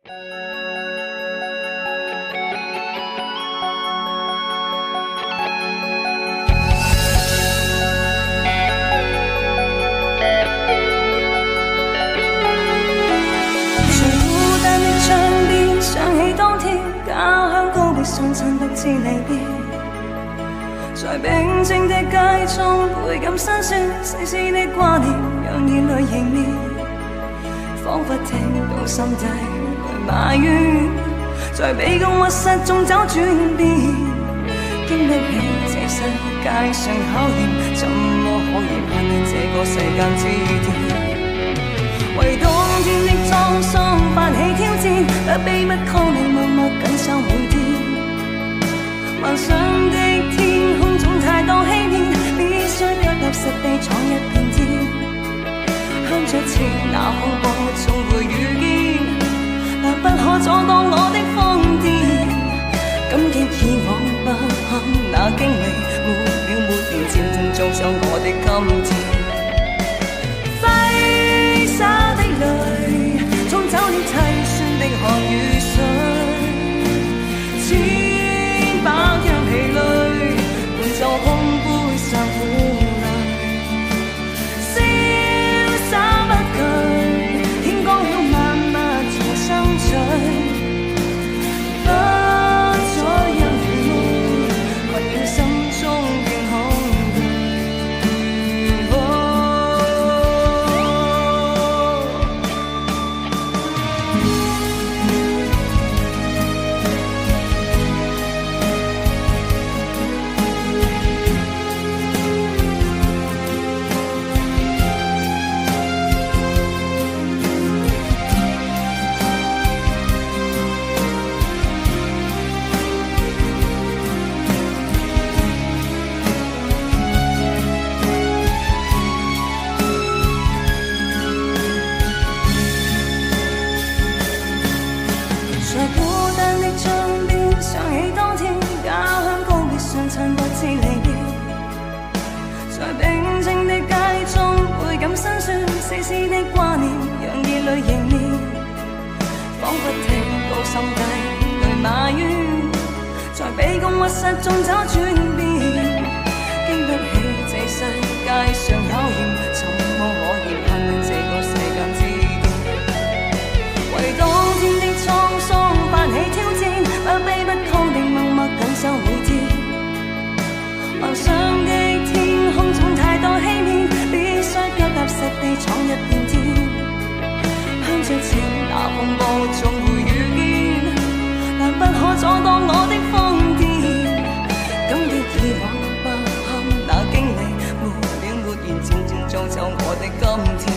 相親獨自離別，在冰清的街中倍感辛酸，絲絲的掛念讓眼淚凝噎，彷彿聽到心底來埋怨，在卑躬屈膝中找轉變，經得起這世界上考驗，怎麼可以攀越這個世間之巔？為冬天的滄桑發起挑戰，不卑不亢地默默緊守每天。幻想的天空總太多欺騙，必須腳踏實地闖一片天。向着前那風波總會遇見，但不可阻擋我的瘋癲。感激以往不堪那經歷，沒了沒年漸漸造就我的今天。揮灑的淚沖走了凄酸的汗與水，千百樣疲累伴奏空杯上苦淚，瀟灑不懼，天光了萬物重生聚，不再讓愚昧困擾心中的恐懼。在孤單的窗邊想起當天家鄉告別上曾獨自離別，在冰清的街中倍感辛酸，絲絲的掛念讓熱淚凝噎，彷彿聽到心底來埋怨，在卑躬屈膝中找轉變，經得起這世界上考驗，怎麼可以攀越這個世間之為當天的滄桑發起挑戰，不卑不亢地默默緊守每天。幻想的天空總太多欺騙，必須腳踏實地闖一片天。向着前那風波總會遇見，但不可阻擋我的瘋癲。感激以往不堪那經歷，沒了沒言漸漸造就我的今天。